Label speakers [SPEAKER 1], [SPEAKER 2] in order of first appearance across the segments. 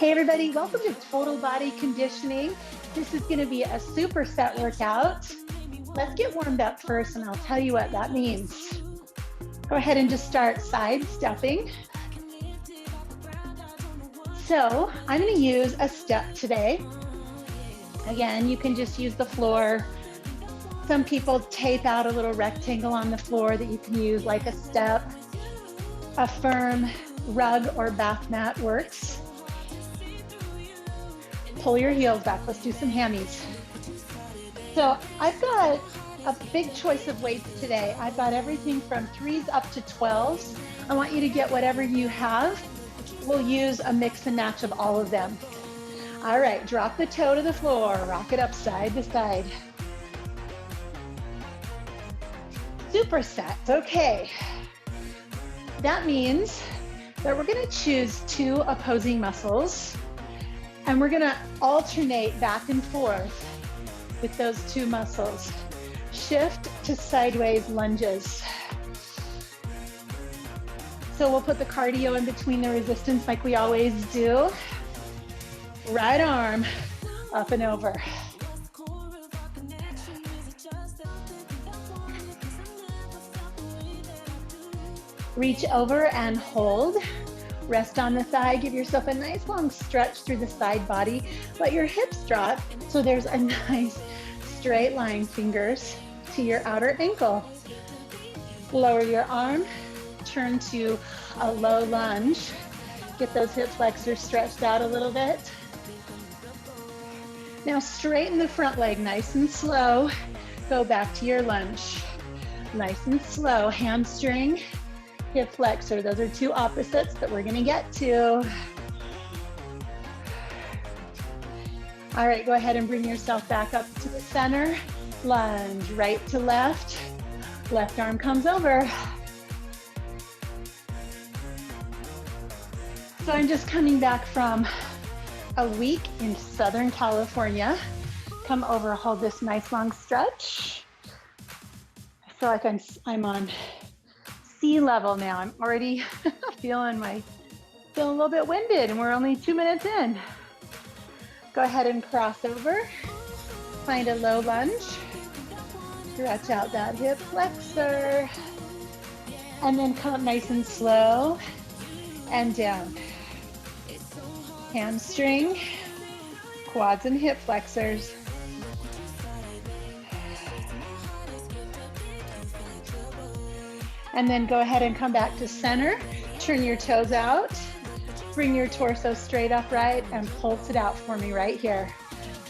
[SPEAKER 1] Hey everybody, welcome to Total Body Conditioning. This is going to be a superset workout. Let's get warmed up first and I'll tell you what that means. Go ahead and just start side stepping. So I'm going to use a step today. Again, you can just use the floor. Some people tape out a little rectangle on the floor that you can use like a step. A firm rug or bath mat works. Pull your heels back. Let's do some hammies. So I've got a big choice of weights today. I've got everything from 3s up to 12s. I want you to get whatever you have. We'll use a mix and match of all of them. All right, drop the toe to the floor. Rock it up side to side. Supersets, okay. That means that we're gonna choose 2 opposing muscles and we're gonna alternate back and forth with those 2 muscles. Shift to sideways lunges. So we'll put the cardio in between the resistance like we always do. Right arm up and over. Reach over and hold. Rest on the thigh, give yourself a nice long stretch through the side body. Let your hips drop so there's a nice straight line, fingers to your outer ankle. Lower your arm, turn to a low lunge. Get those hip flexors stretched out a little bit. Now straighten the front leg nice and slow. Go back to your lunge. Nice and slow, hamstring, hip flexor. Those are 2 opposites that we're gonna get to. All right, go ahead and bring yourself back up to the center. Lunge, right to left. Left arm comes over. So I'm just coming back from a week in Southern California. Come over, hold this nice long stretch. I feel like I'm on sea level now. I'm already feeling a little bit winded and we're only 2 minutes in. Go ahead and cross over. Find a low lunge. Stretch out that hip flexor. And then come up nice and slow and down. Hamstring, quads and hip flexors. And then go ahead and come back to center. Turn your toes out. Bring your torso straight upright and pulse it out for me right here.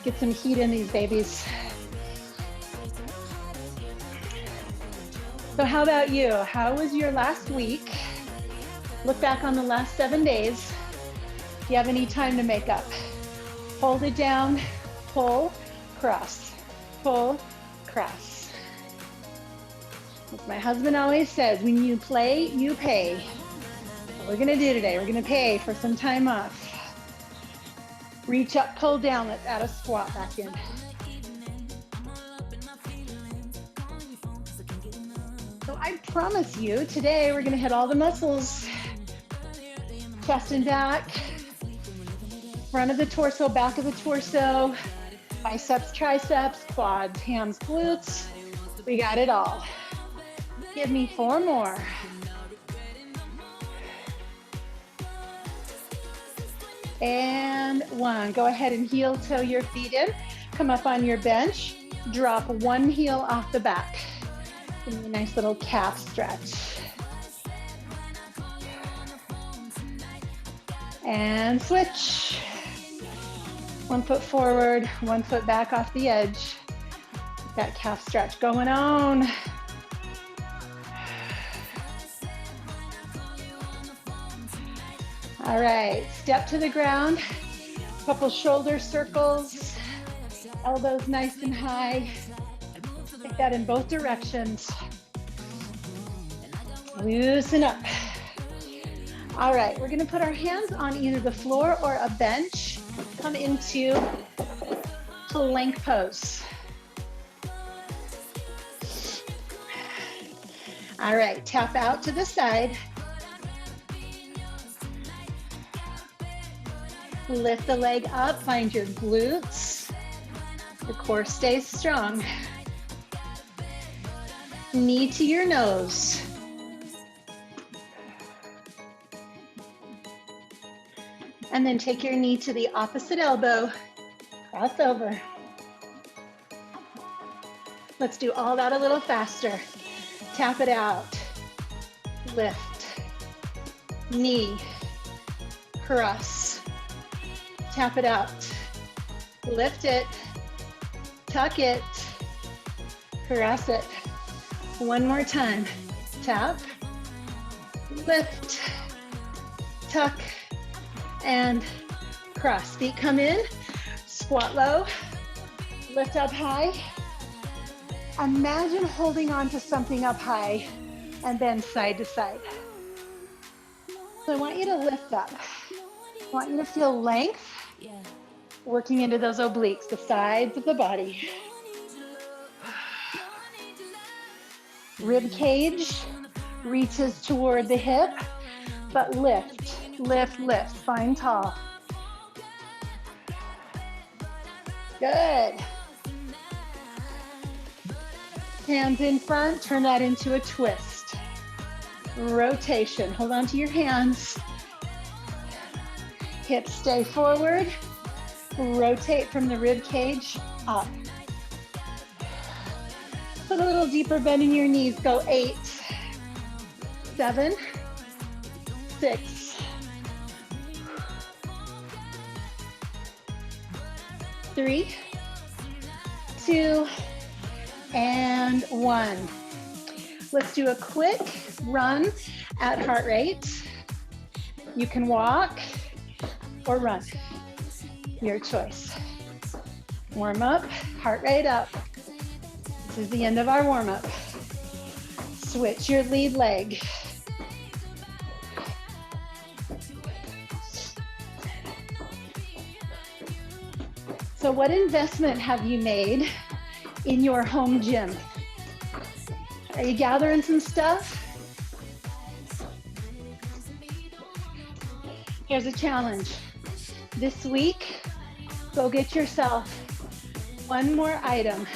[SPEAKER 1] Get some heat in these babies. So how about you? How was your last week? Look back on the last 7 days. Do you have any time to make up? Hold it down, pull, cross, pull, cross. As my husband always says, when you play, you pay. What we're gonna do today, we're gonna pay for some time off. Reach up, pull down, let's add a squat back in. So I promise you, today we're gonna hit all the muscles. Chest and back, front of the torso, back of the torso, biceps, triceps, quads, hams, glutes. We got it all. Give me 4 more. And 1. Go ahead and heel toe your feet in. Come up on your bench. Drop 1 heel off the back. Give me a nice little calf stretch. And switch. 1 foot forward, 1 foot back off the edge. That calf stretch going on. All right, step to the ground, couple shoulder circles, elbows nice and high. Take that in both directions. Loosen up. All right, we're gonna put our hands on either the floor or a bench. Come into plank pose. All right, tap out to the side. Lift the leg up, find your glutes. The core stays strong. Knee to your nose. And then take your knee to the opposite elbow, cross over. Let's do all that a little faster. Tap it out, lift, knee, cross, tap it out, lift it, tuck it, cross it. One more time, tap, lift, tuck, and cross. Feet come in, squat low, lift up high. Imagine holding on to something up high and then side to side. So I want you to lift up. I want you to feel length working into those obliques, the sides of the body. Rib cage reaches toward the hip, but lift, lift, lift, spine tall. Good. Hands in front, turn that into a twist. Rotation, hold on to your hands. Hips stay forward. Rotate from the rib cage up. Put a little deeper bend in your knees. Go 8, 7, 6, 3, 2, and 1. Let's do a quick run at heart rate. You can walk or run, your choice. Warm up, heart rate up. This is the end of our warm up. Switch your lead leg. So what investment have you made in your home gym? Are you gathering some stuff? Here's a challenge. This week, go get yourself one more item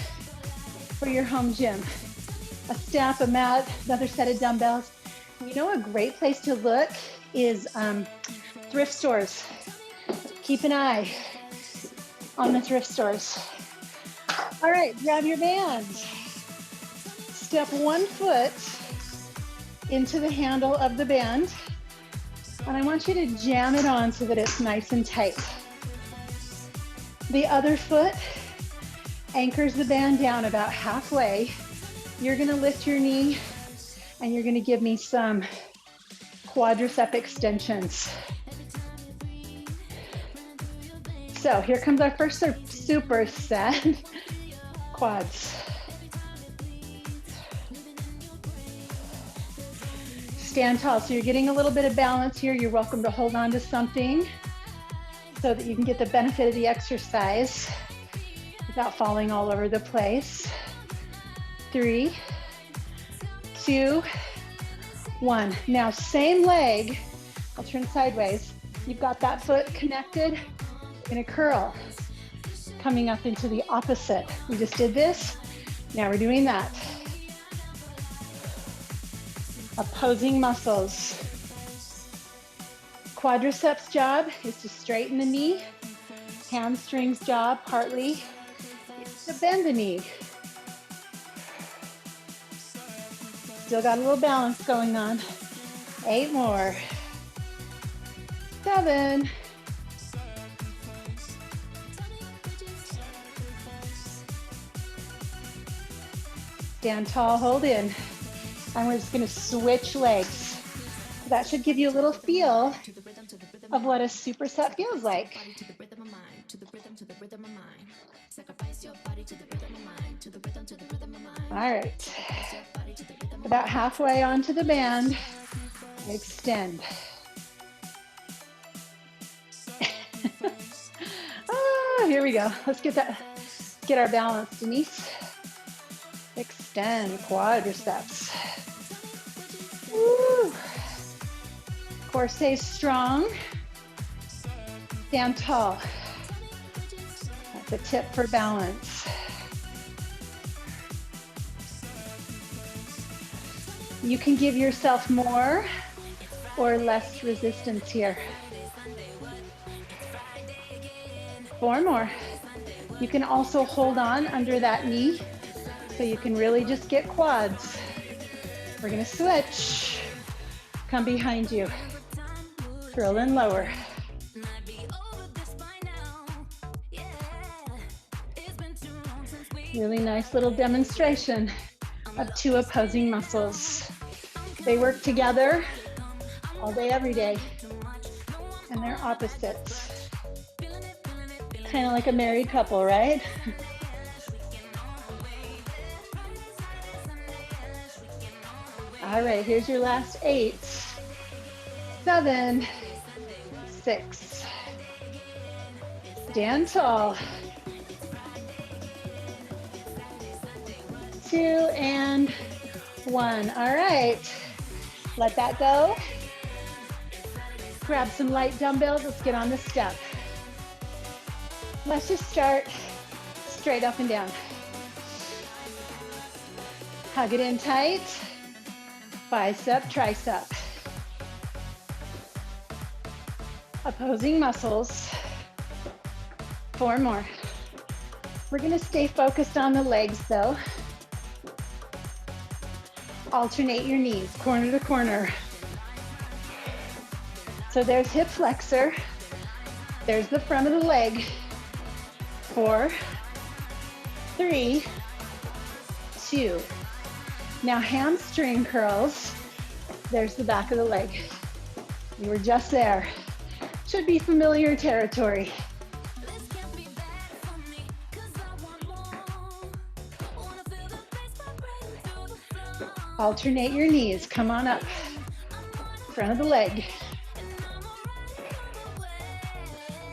[SPEAKER 1] for your home gym. A step, a mat, another set of dumbbells. You know, a great place to look is thrift stores. Keep an eye on the thrift stores. All right, grab your band. Step one foot into the handle of the band, and I want you to jam it on so that it's nice and tight. The other foot anchors the band down about halfway. You're gonna lift your knee and you're gonna give me some quadricep extensions. So here comes our first super set, quads. Stand tall, so you're getting a little bit of balance here. You're welcome to hold on to something so that you can get the benefit of the exercise without falling all over the place. 3, 2, 1. Now same leg, I'll turn sideways. You've got that foot connected. You're gonna curl, coming up into the opposite. We just did this, now we're doing that. Opposing muscles. Quadriceps job is to straighten the knee. Hamstrings job partly is to bend the knee. Still got a little balance going on. 8 more. 7. 'Stand tall, hold in. And we're just gonna switch legs. That should give you a little feel of what a superset feels like. All right. About halfway onto the band, extend. Here we go. Let's get our balance, Denise. Extend quadriceps. Woo. Core stays strong. Stand tall. That's a tip for balance. You can give yourself more or less resistance here. 4 more. You can also hold on under that knee so you can really just get quads. We're gonna switch. Come behind you. Curl in lower. Really nice little demonstration of 2 opposing muscles. They work together all day, every day, and they're opposites. Kind of like a married couple, right? All right, here's your last 8, 7, 6. Stand tall. 2 and 1. All right, let that go. Grab some light dumbbells. Let's get on the step. Let's just start straight up and down. Hug it in tight. Bicep, tricep. Opposing muscles. 4 more. We're gonna stay focused on the legs though. Alternate your knees, corner to corner. So there's hip flexor. There's the front of the leg. 4, 3, 2. Now hamstring curls. There's the back of the leg. You were just there. Should be familiar territory. Alternate your knees. Come on up. Front of the leg.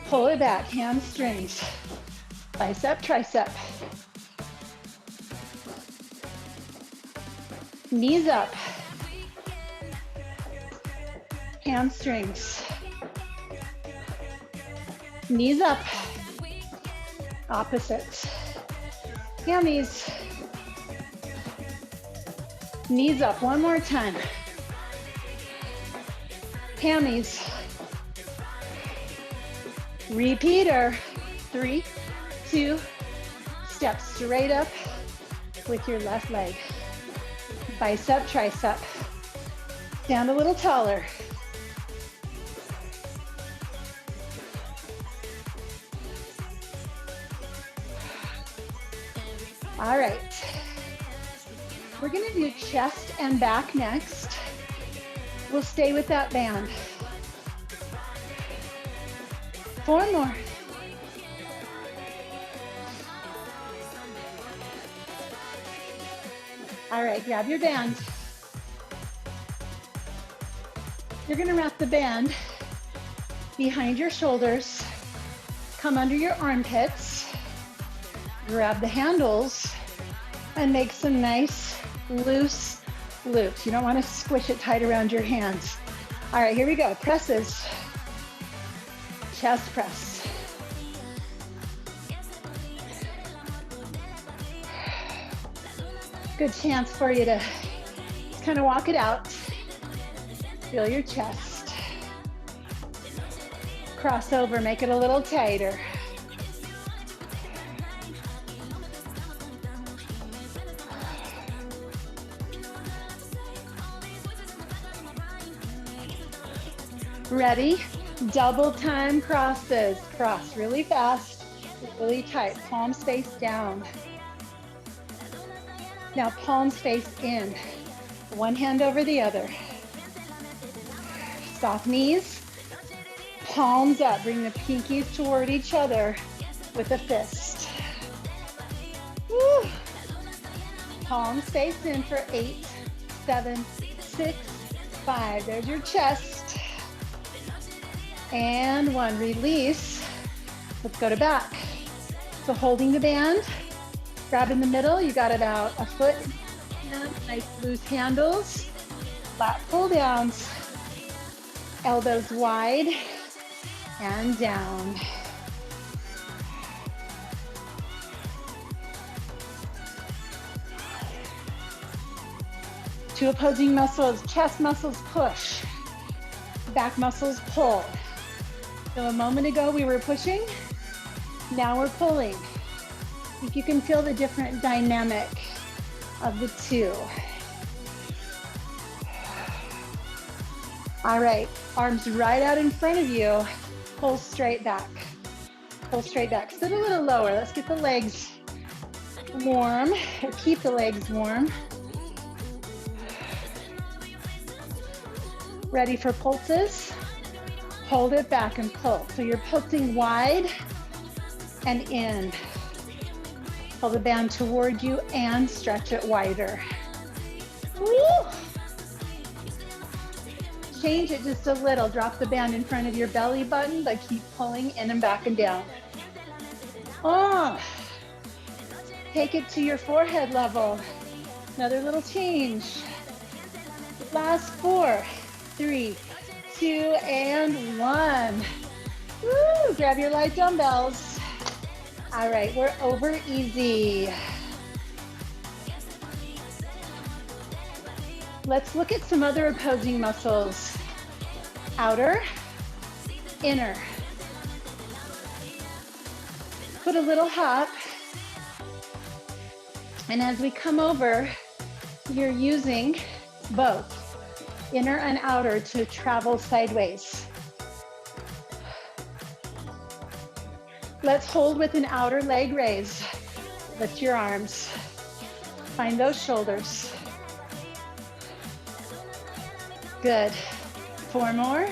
[SPEAKER 1] Pull it back, hamstrings. Bicep, tricep. Knees up. Hamstrings. Knees up. Opposites. Hammies. Knees up, one more time. Hammies. Repeater. 3, 2, step straight up with your left leg. Bicep, tricep. Stand a little taller. All right. We're gonna do chest and back next. We'll stay with that band. 4 more. All right, grab your band. You're gonna wrap the band behind your shoulders, come under your armpits, grab the handles, and make some nice loose loops. You don't wanna squish it tight around your hands. All right, here we go, presses. Chest press. Good chance for you to just kind of walk it out. Feel your chest. Cross over, make it a little tighter. Ready? Double time crosses. Cross really fast, really tight. Palms face down. Now palms face in. One hand over the other. Soft knees. Palms up. Bring the pinkies toward each other with a fist. Woo. Palms face in for 8, 7, 6, 5. There's your chest. And 1, release. Let's go to back. So holding the band, grab in the middle, you got about a foot. Nice loose handles, flat pull downs, elbows wide, and down. Two opposing muscles, chest muscles push, back muscles pull. So a moment ago we were pushing, now we're pulling. I think you can feel the different dynamic of the two. All right, arms right out in front of you. Pull straight back. Pull straight back. Sit a little lower. Let's get the legs warm, or keep the legs warm. Ready for pulses? Hold it back and pull. So you're pulsing wide and in. Pull the band toward you and stretch it wider. Woo! Change it just a little. Drop the band in front of your belly button, but keep pulling in and back and down. Oh, take it to your forehead level. Another little change. Last 4, 3, 2, and 1. Woo! Grab your light dumbbells. All right, we're over easy. Let's look at some other opposing muscles. Outer, inner. Put a little hop. And as we come over, you're using both inner and outer to travel sideways. Let's hold with an outer leg raise. Lift your arms. Find those shoulders. Good. 4 more.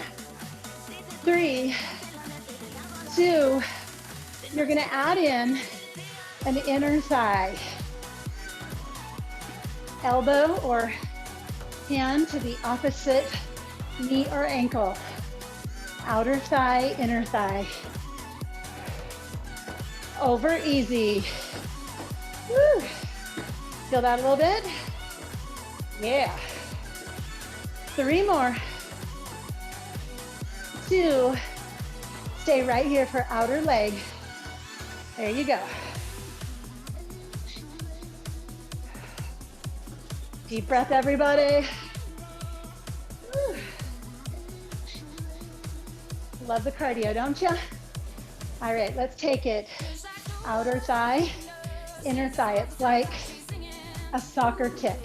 [SPEAKER 1] 3, 2. You're gonna add in an inner thigh. Elbow or hand to the opposite knee or ankle. Outer thigh, inner thigh. Over easy. Woo. Feel that a little bit? Yeah. 3 more. 2. Stay right here for outer leg. There you go. Deep breath, everybody. Woo. Love the cardio, don't you? All right, let's take it. Outer thigh, inner thigh. It's like a soccer kick.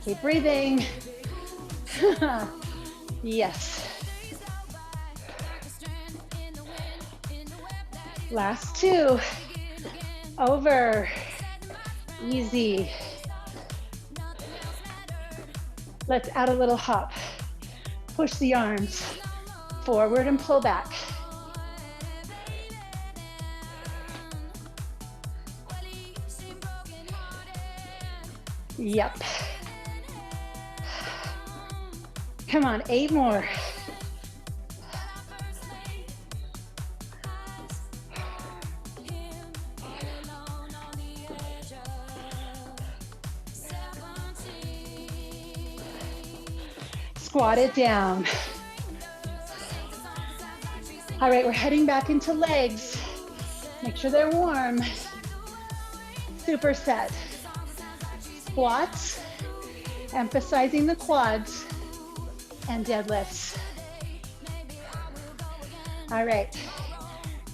[SPEAKER 1] Keep breathing. Yes. Last 2. Over. Easy. Let's add a little hop. Push the arms forward and pull back. Yep. Come on, 8 more. Squat it down. All right, we're heading back into legs. Make sure they're warm. Superset. Squats, emphasizing the quads, and deadlifts. All right,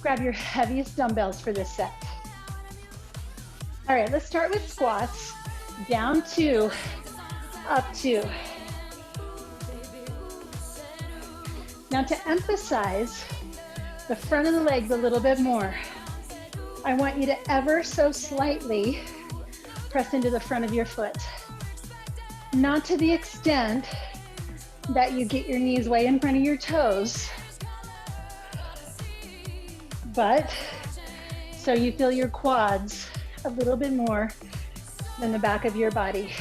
[SPEAKER 1] grab your heaviest dumbbells for this set. All right, let's start with squats. Down 2, up 2. Now to emphasize the front of the legs a little bit more, I want you to ever so slightly press into the front of your foot. Not to the extent that you get your knees way in front of your toes, but so you feel your quads a little bit more than the back of your body.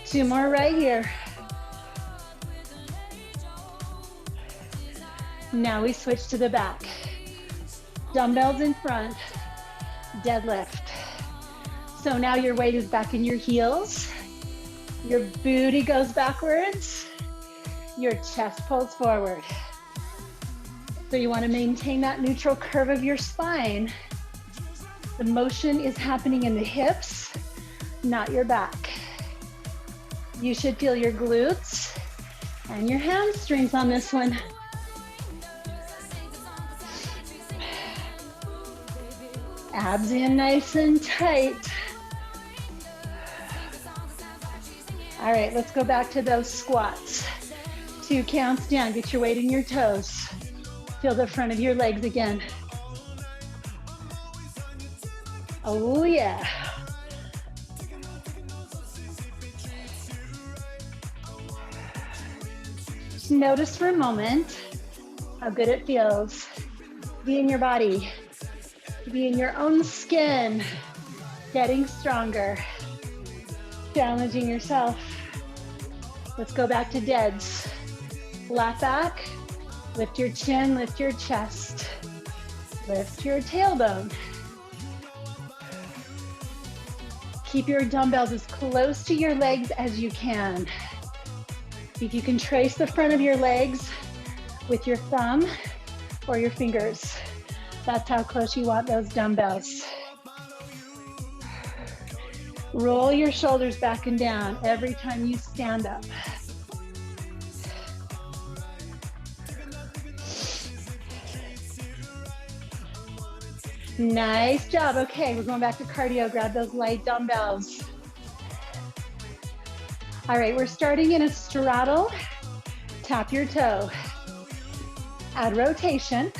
[SPEAKER 1] 2 more right here. Now we switch to the back. Dumbbells in front, deadlift. So now your weight is back in your heels. Your booty goes backwards. Your chest pulls forward. So you want to maintain that neutral curve of your spine. The motion is happening in the hips, not your back. You should feel your glutes and your hamstrings on this one. Abs in nice and tight. All right, let's go back to those squats. 2 counts down, get your weight in your toes. Feel the front of your legs again. Oh yeah. Just notice for a moment how good it feels to be in your body, to be in your own skin, getting stronger, challenging yourself. Let's go back to deads. Flat back, lift your chin, lift your chest, lift your tailbone. Keep your dumbbells as close to your legs as you can. If you can trace the front of your legs with your thumb or your fingers, that's how close you want those dumbbells. Roll your shoulders back and down every time you stand up. Nice job. Okay, we're going back to cardio. Grab those light dumbbells. All right, we're starting in a straddle. Tap your toe. Add rotation.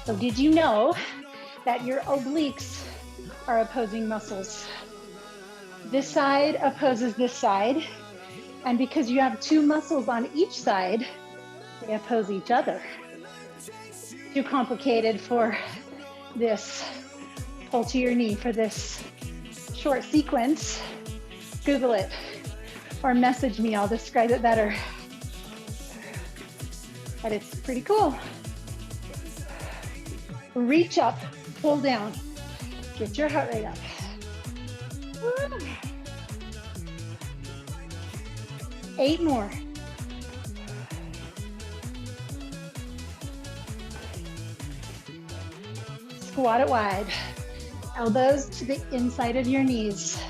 [SPEAKER 1] So did you know that your obliques are opposing muscles? This side opposes this side. And because you have 2 muscles on each side, they oppose each other. Too complicated for this pull to your knee, for this short sequence. Google it or message me, I'll describe it better. But it's pretty cool. Reach up, pull down, get your heart rate up. Woo. 8 more. Squat it wide. Elbows to the inside of your knees.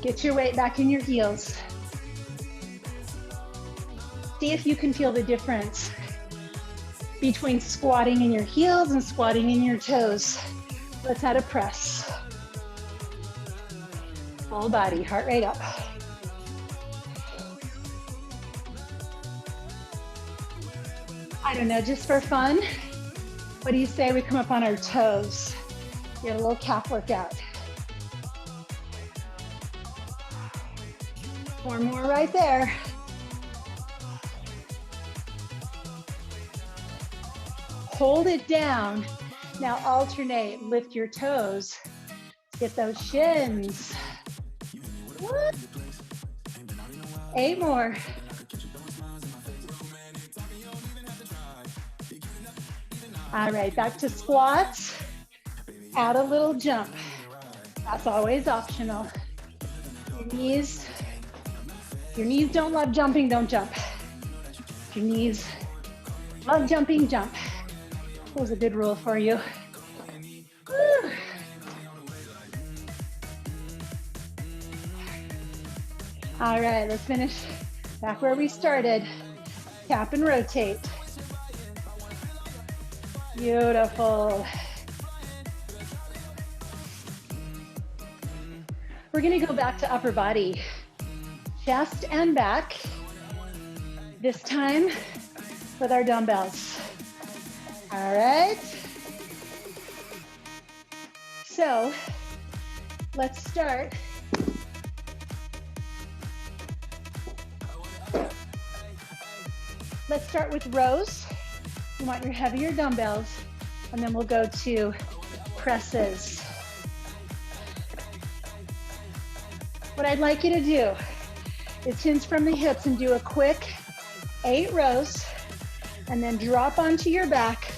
[SPEAKER 1] Get your weight back in your heels. See if you can feel the difference between squatting in your heels and squatting in your toes. Let's add a press. Full body, heart rate up. I don't know, just for fun, what do you say we come up on our toes? Get a little calf workout. 4 more right there. Hold it down. Now alternate, lift your toes. Get those shins. What? 8 more. All right, back to squats. Add a little jump. That's always optional. Your knees don't love jumping, don't jump. If your knees love jumping, jump. That was a good rule for you. Woo. All right, let's finish back where we started. Tap and rotate. Beautiful. We're gonna go back to upper body. Chest and back. This time with our dumbbells. All right. So let's start. Let's start with rows. You want your heavier dumbbells, and then we'll go to presses. What I'd like you to do is hinge from the hips and do a quick 8 rows, and then drop onto your back,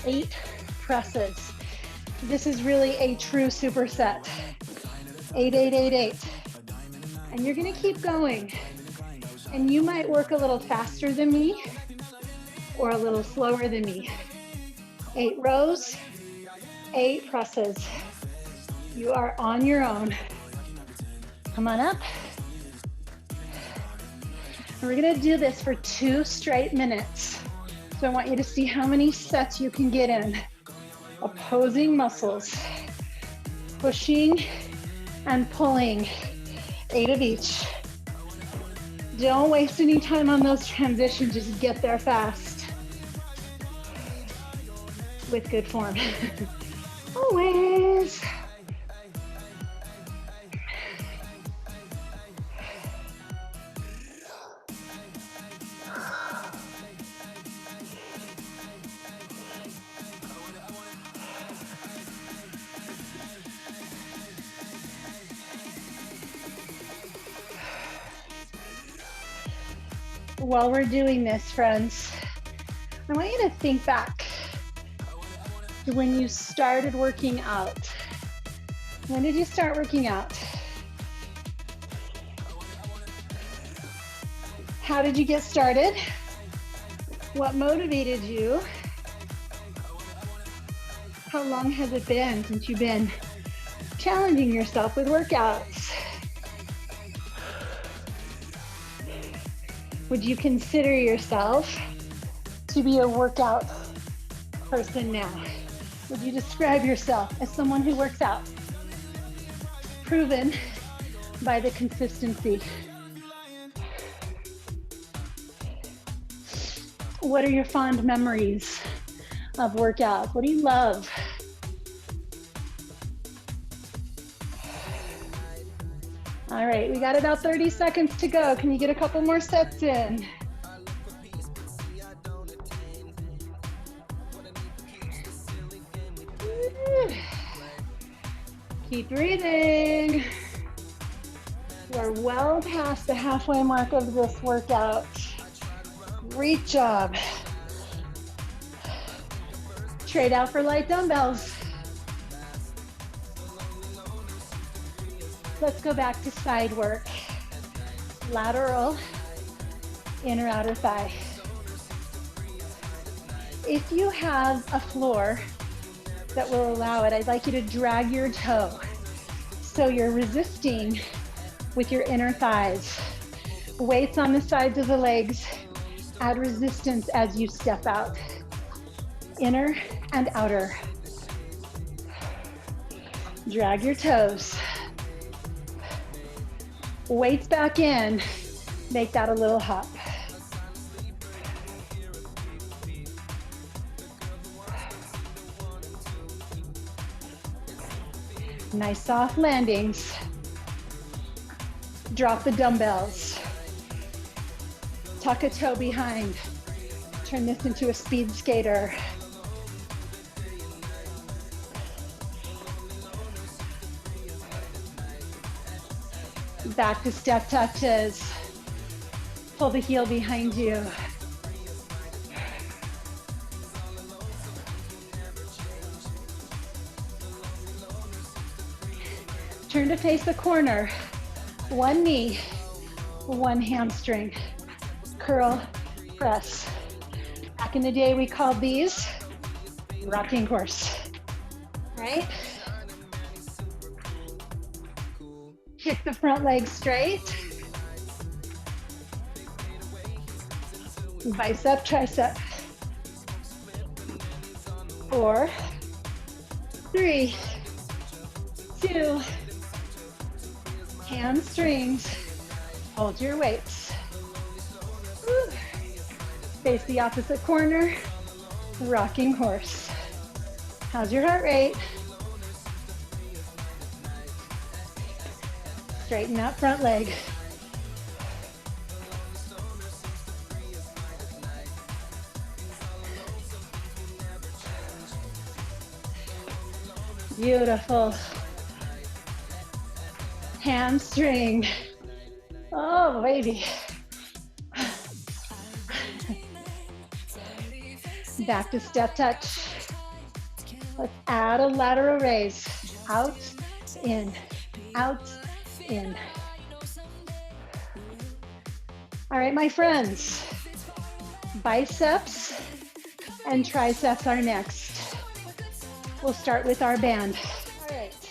[SPEAKER 1] 8 presses. This is really a true superset. 8, 8, 8, 8. And you're gonna keep going. And you might work a little faster than me or a little slower than me. 8 rows, 8 presses. You are on your own. Come on up. And we're gonna do this for 2 straight minutes. So I want you to see how many sets you can get in. Opposing muscles, pushing and pulling, 8 of each. Don't waste any time on those transitions, just get there fast. With good form. Always. While we're doing this, friends, I want you to think back to when you started working out. When did you start working out? How did you get started? What motivated you? How long has it been since you've been challenging yourself with workouts? Would you consider yourself to be a workout person now? Would you describe yourself as someone who works out? Proven by the consistency. What are your fond memories of workouts? What do you love? All right, we got about 30 seconds to go. Can you get a couple more sets in? Keep breathing. We're well past the halfway mark of this workout. Great job. Trade out for light dumbbells. Let's go back to side work. Lateral, inner outer thigh. If you have a floor that will allow it, I'd like you to drag your toe. So you're resisting with your inner thighs. Weights on the sides of the legs. Add resistance as you step out. Inner and outer. Drag your toes. Weights back in, make that a little hop. Nice soft landings. Drop the dumbbells. Tuck a toe behind. Turn this into a speed skater. Back to step touches. Pull the heel behind you. Turn to face the corner. One knee, one hamstring. Curl, press. Back in the day, we called these rocking horse, right? Kick the front leg straight. Bicep, tricep. 4, 3, 2, hamstrings. Hold your weights. Woo. Face the opposite corner, rocking horse. How's your heart rate? Straighten that front leg. Beautiful. Hamstring. Oh, baby. Back to step touch. Let's add a lateral raise. Out, in, out, in. All right, my friends, biceps and triceps are next. We'll start with our band. All right,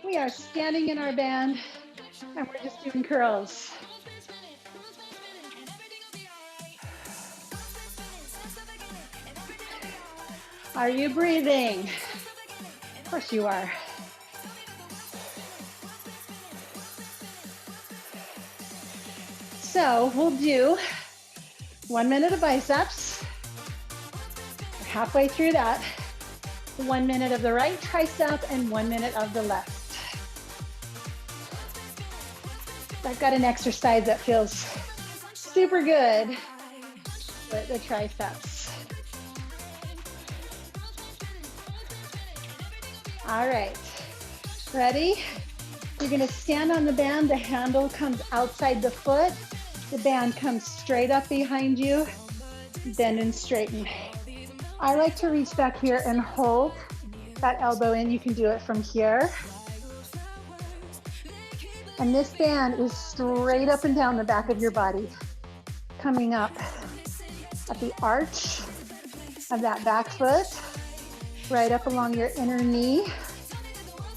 [SPEAKER 1] we are standing in our band and we're just doing curls. Are you breathing? Of course you are. So we'll do 1 minute of biceps. We're halfway through that. 1 minute of the right tricep and 1 minute of the left. I've got an exercise that feels super good with the triceps. All right, ready? You're gonna stand on the band, the handle comes outside the foot, the band comes straight up behind you, bend and straighten. I like to reach back here and hold that elbow in. You can do it from here. And this band is straight up and down the back of your body, coming up at the arch of that back foot, right up along your inner knee,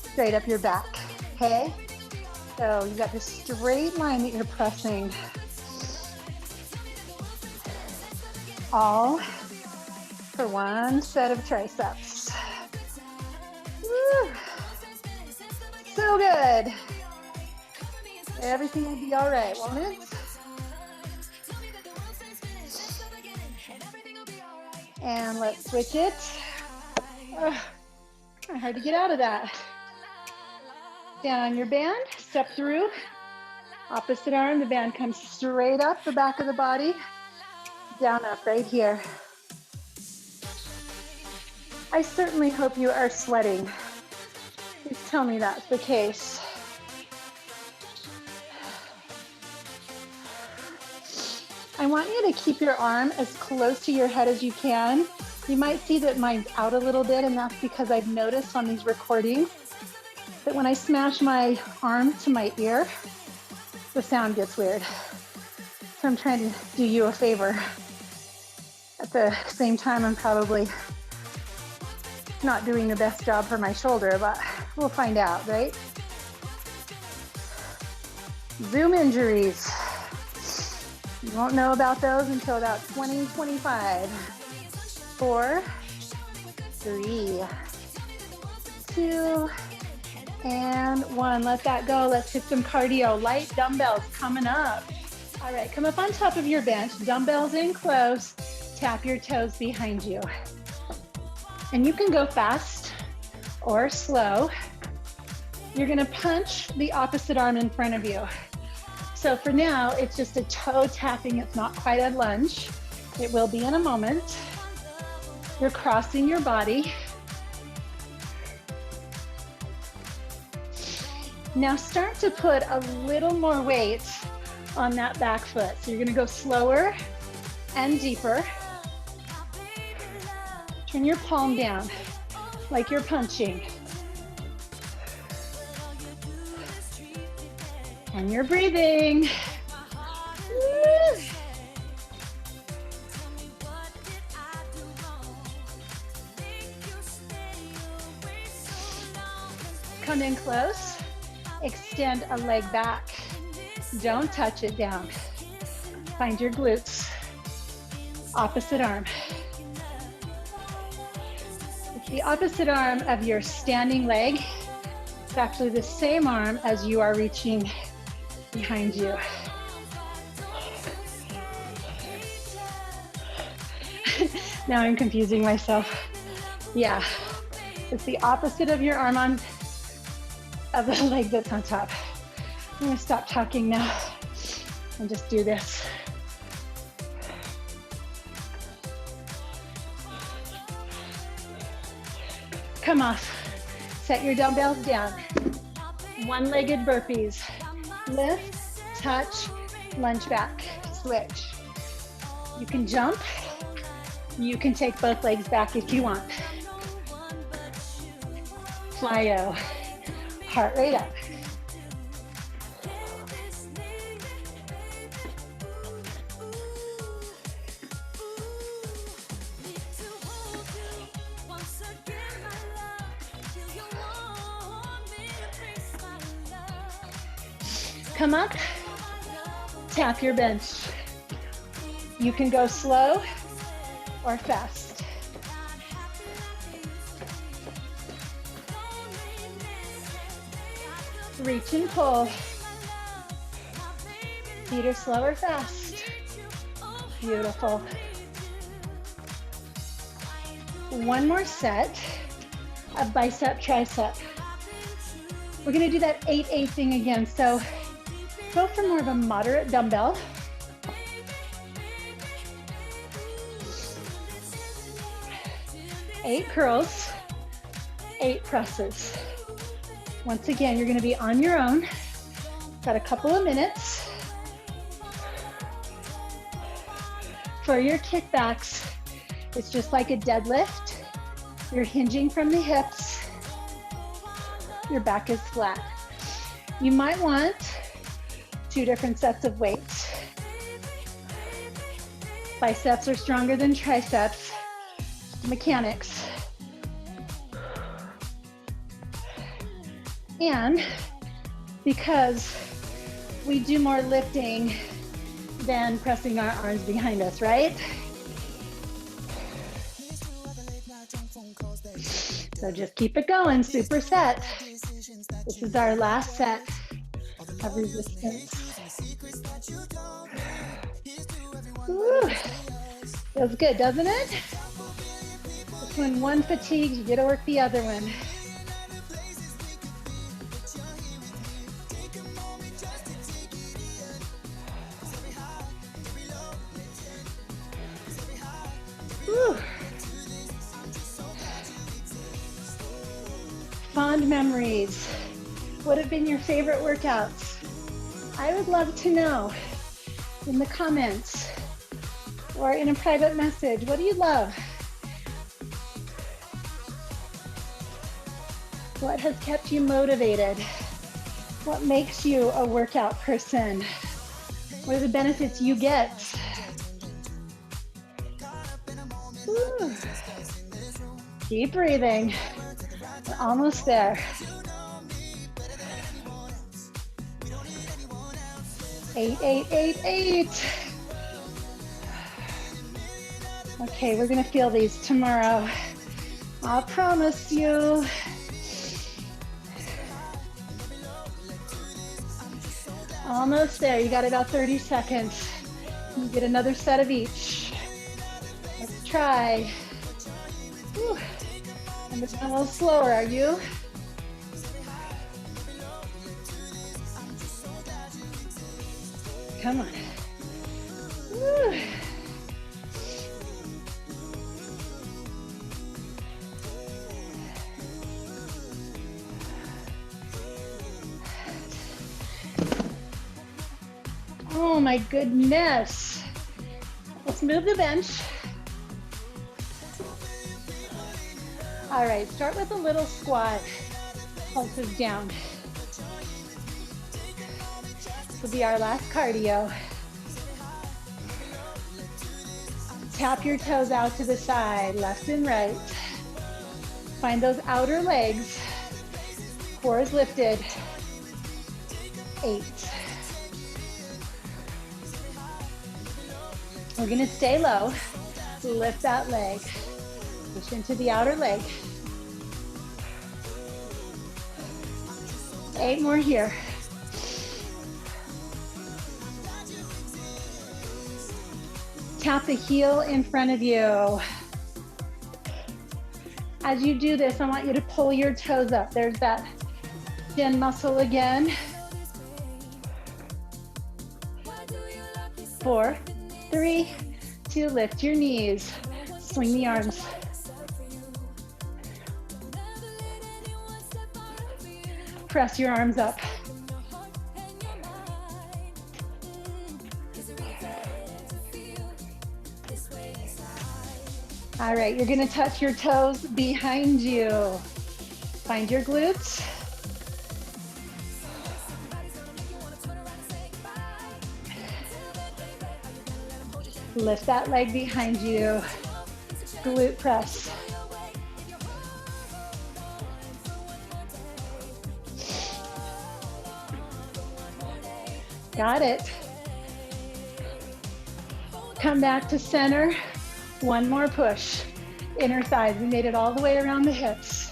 [SPEAKER 1] straight up your back, okay? So you've got this straight line that you're pressing. All for one set of triceps. Woo. So good. Everything will be all right, won't it? And let's switch it. Hard to get out of that. Stand on your band, step through. Opposite arm, the band comes straight up the back of the body. Down up right here. I certainly hope you are sweating. Please tell me that's the case. I want you to keep your arm as close to your head as you can. You might see that mine's out a little bit, and that's because I've noticed on these recordings that when I smash my arm to my ear, the sound gets weird. So I'm trying to do you a favor. At the same time, I'm probably not doing the best job for my shoulder, but we'll find out, right? Zoom injuries. You won't know about those until about 2025. 4, 3, 2, and 1. Let that go. Let's hit some cardio. Light dumbbells coming up. All right, come up on top of your bench. Dumbbells in close. Tap your toes behind you. And you can go fast or slow. You're gonna punch the opposite arm in front of you. So for now, it's just a toe tapping. It's not quite a lunge. It will be in a moment. You're crossing your body. Now start to put a little more weight on that back foot. So you're gonna go slower and deeper. Turn your palm down like you're punching. And you're breathing. Woo. Come in close. Extend a leg back. Don't touch it down. Find your glutes. Opposite arm. It's the opposite arm of your standing leg. It's actually the same arm as you are reaching behind you. Now I'm confusing myself. Yeah, it's the opposite of your arm on of the leg that's on top. I'm gonna stop talking now and just do this. Come off. Set your dumbbells down. One-legged burpees. Lift, touch, lunge back, switch. You can jump. You can take both legs back if you want. flyo. Heart rate up. Come up, tap your bench. You can go slow or fast. Reach and pull. Either slow or fast. Beautiful. One more set of bicep, tricep. We're gonna do that 8-8 thing again. So go for more of a moderate dumbbell. Eight curls, 8 presses. Once again, you're gonna be on your own. Got a couple of minutes. For your kickbacks, it's just like a deadlift. You're hinging from the hips. Your back is flat. You might want 2 different sets of weights. Biceps are stronger than triceps. Mechanics. And because we do more lifting than pressing our arms behind us, right? So just keep it going, superset. This is our last set of resistance. Woo. Feels good, doesn't it? Just when one fatigues, you get to work the other one. Woo. Fond memories. What have been your favorite workouts? I would love to know in the comments or in a private message. What do you love? What has kept you motivated? What makes you a workout person? What are the benefits you get? Whew. Keep breathing. We're almost there. 8, 8, 8, 8. Okay, we're gonna feel these tomorrow. I promise you. Almost there, you got about 30 seconds. You get another set of each. Let's try. Whew. I'm just going a little slower, are you? Come on. Woo. Oh my goodness. Let's move the bench. All right, start with a little squat. Pulses down. This will be our last cardio. Tap your toes out to the side, left and right. Find those outer legs. Core is lifted. 8. We're gonna stay low. Lift that leg. Push into the outer leg. 8 more here. Tap the heel in front of you. As you do this, I want you to pull your toes up. There's that shin muscle again. 4, 3, 2, lift your knees. Swing the arms. Press your arms up. All right, you're gonna touch your toes behind you. Find your glutes. Lift that leg behind you. Glute press. Got it. Come back to center. One more push. Inner thighs. We made it all the way around the hips.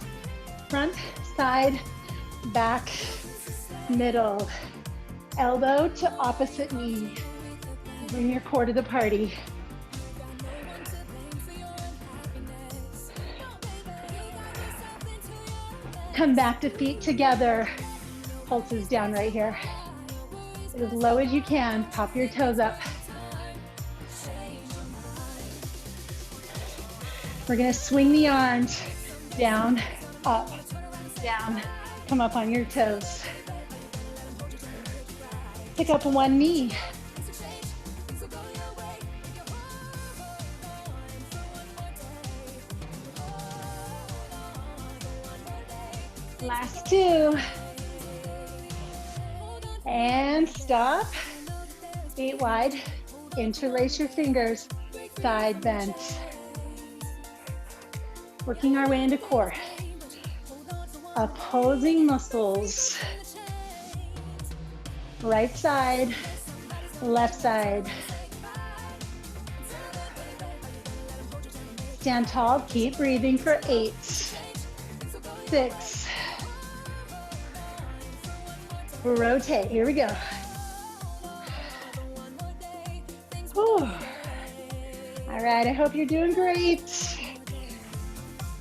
[SPEAKER 1] Front, side, back, middle. Elbow to opposite knee. Bring your core to the party. Come back to feet together. Pulses down right here. As low as you can. Pop your toes up. We're gonna swing the arms down, up, down. Come up on your toes. Pick up one knee. Last two. And stop. Feet wide. Interlace your fingers. Side bend. Working our way into core. Opposing muscles. Right side, left side. Stand tall, keep breathing for 8, 6. Rotate, here we go. Whew. All right, I hope you're doing great.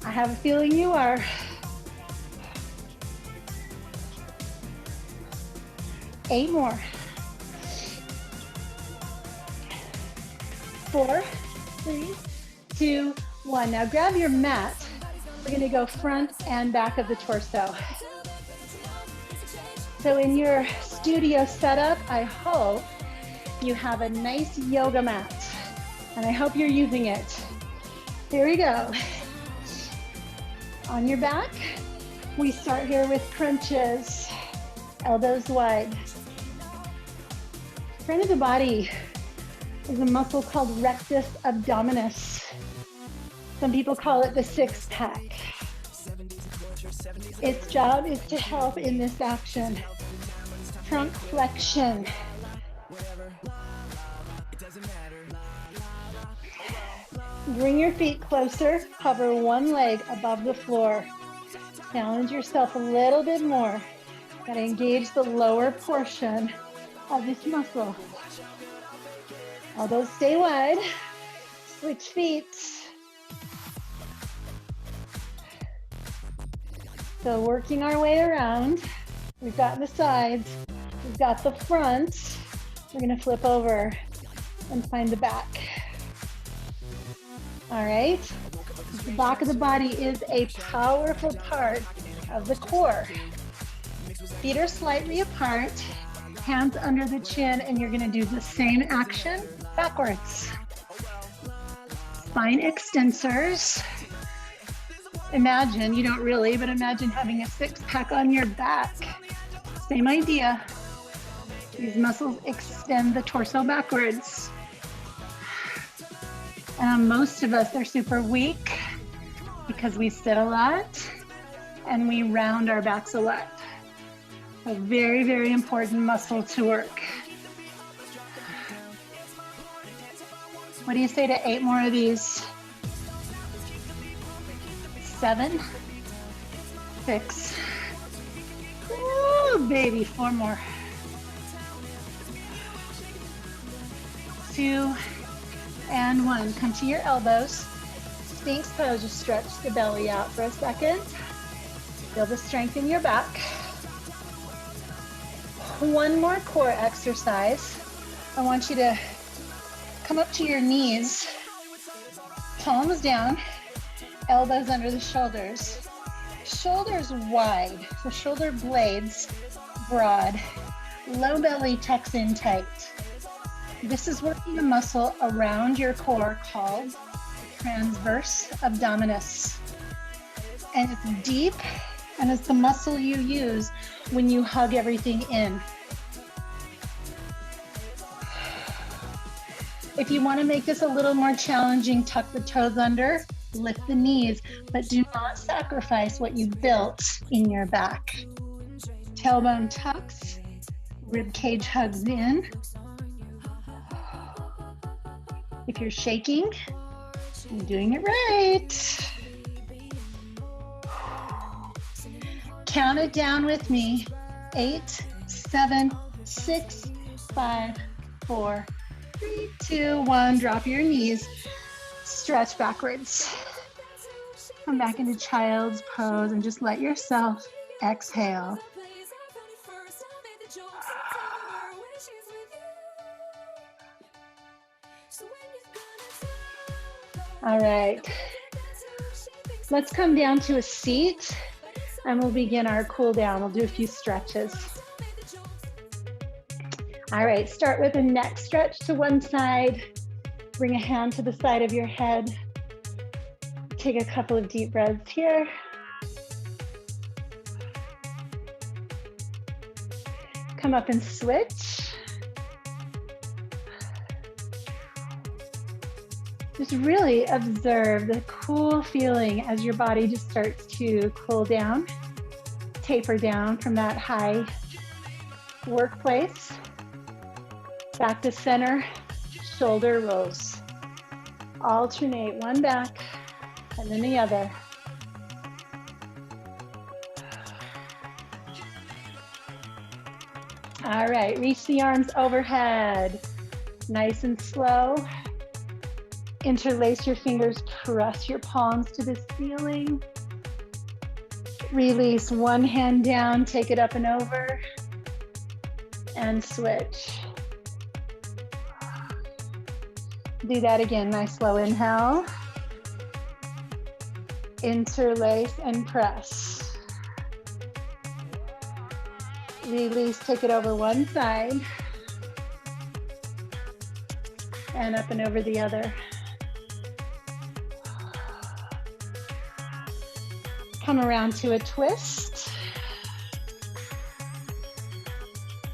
[SPEAKER 1] I have a feeling you are. Eight more. 4, 3, 2, 1. Now grab your mat. We're gonna go front and back of the torso. So in your studio setup, I hope you have a nice yoga mat, and I hope you're using it. Here we go. On your back, we start here with crunches, elbows wide. Front of the body is a muscle called rectus abdominis. Some people call it the six pack. Its job is to help in this action. Trunk flexion. Bring your feet closer, hover one leg above the floor. Challenge yourself a little bit more. Gotta engage the lower portion of this muscle. Elbows stay wide. Switch feet. So working our way around. We've got the sides. We've got the front. We're gonna flip over and find the back. All right. The back of the body is a powerful part of the core. Feet are slightly apart, hands under the chin, and you're gonna do the same action backwards. Spine extensors. Imagine, you don't really, but imagine having a six pack on your back. Same idea. These muscles extend the torso backwards. Most of us are super weak because we sit a lot and we round our backs a lot. A very, very important muscle to work. What do you say to 8 more of these? 7, 6. Ooh, baby, 4 more. 2 and 1. Come to your elbows. Sphinx pose, just stretch the belly out for a second. Feel the strength in your back. One more core exercise. I want you to come up to your knees, palms down, elbows under the shoulders. Shoulders wide, so shoulder blades broad. Low belly tucks in tight. This is working a muscle around your core called transverse abdominis. And it's deep And it's the muscle you use when you hug everything in. If you want to make this a little more challenging, tuck the toes under, lift the knees, but do not sacrifice what you built in your back. Tailbone tucks, rib cage hugs in. If you're shaking, you're doing it right. Count it down with me. 8, 7, 6, 5, 4, 3, 2, 1. Drop your knees. Stretch backwards. Come back into child's pose and just let yourself exhale. All right. Let's come down to a seat and we'll begin our cool down. We'll do a few stretches. All right, start with a neck stretch to one side. Bring a hand to the side of your head. Take a couple of deep breaths here. Come up and switch. Just really observe the cool feeling as your body just starts to cool down, taper down from that high workplace. Back to center, shoulder rolls. Alternate one back and then the other. All right, reach the arms overhead. Nice and slow. Interlace your fingers, press your palms to the ceiling. Release one hand down, take it up and over, and switch. Do that again, nice slow inhale. Interlace and press. Release, take it over one side, and up and over the other. Come around to a twist.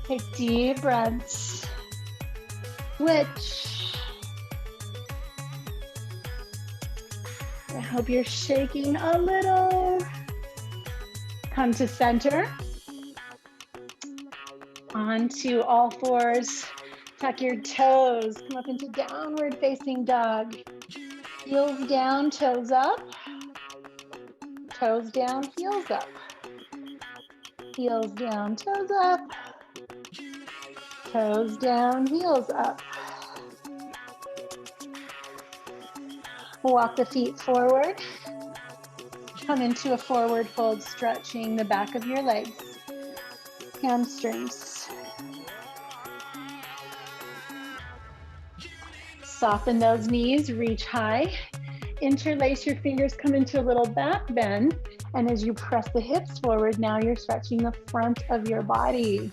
[SPEAKER 1] Take deep breaths. Switch. I hope you're shaking a little. Come to center. Onto all fours. Tuck your toes. Come up into downward facing dog. Heels down, toes up. Toes down, heels up. Heels down, toes up. Toes down, heels up. Walk the feet forward. Come into a forward fold, stretching the back of your legs, hamstrings. Soften those knees, reach high. Interlace your fingers, come into a little back bend. And as you press the hips forward, now you're stretching the front of your body.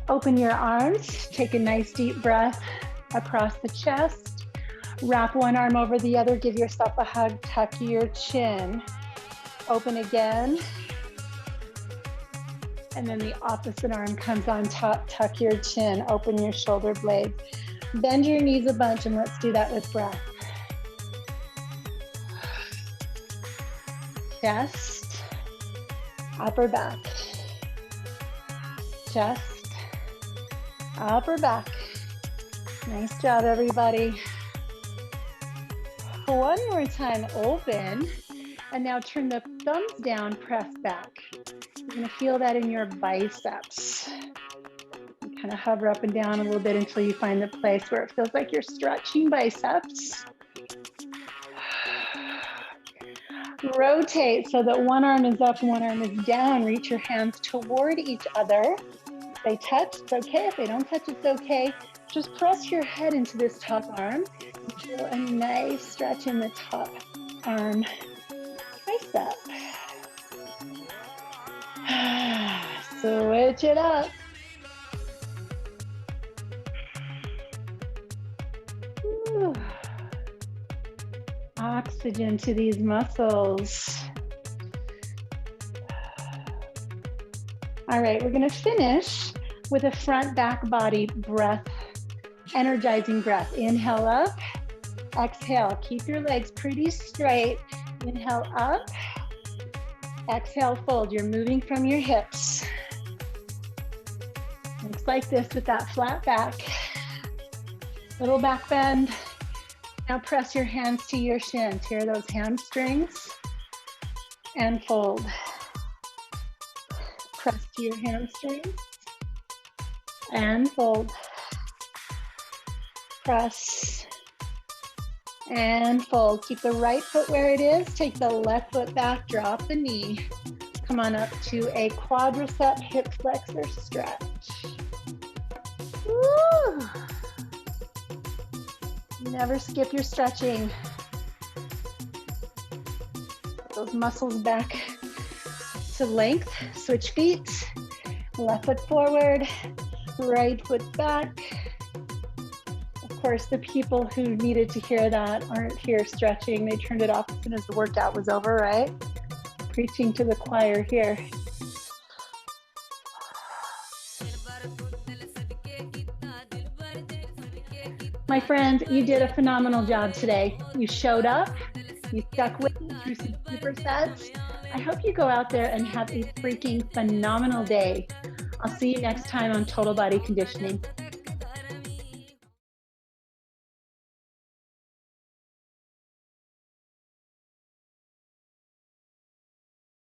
[SPEAKER 1] Open your arms, take a nice deep breath across the chest. Wrap one arm over the other, give yourself a hug, tuck your chin. Open again. And then the opposite arm comes on top, tuck your chin, open your shoulder blades. Bend your knees a bunch and let's do that with breath. Chest, upper back. Chest, upper back. Nice job, everybody. One more time, open. And now turn the thumbs down, press back. You're gonna feel that in your biceps. You kind of hover up and down a little bit until you find the place where it feels like you're stretching biceps. Rotate so that one arm is up, one arm is down. Reach your hands toward each other. If they touch, it's okay. If they don't touch, it's okay. Just press your head into this top arm. Feel a nice stretch in the top arm tricep. Switch it up. Woo. Oxygen to these muscles. All right, we're gonna finish with a front back body breath, energizing breath. Inhale up, exhale. Keep your legs pretty straight. Inhale up, exhale, fold. You're moving from your hips. Looks like this with that flat back. Little back bend. Now press your hands to your shins. Here are those hamstrings. And fold. Press to your hamstrings. And fold. Press. And fold. Keep the right foot where it is. Take the left foot back. Drop the knee. Come on up to a quadricep hip flexor stretch. Woo. Never skip your stretching. Those muscles back to length. Switch feet. Left foot forward, right foot back. Of course, the people who needed to hear that aren't here stretching. They turned it off as soon as the workout was over, right? Preaching to the choir here. My friends, you did a phenomenal job today. You showed up, you stuck with me through some supersets. I hope you go out there and have a freaking phenomenal day. I'll see you next time on Total Body Conditioning.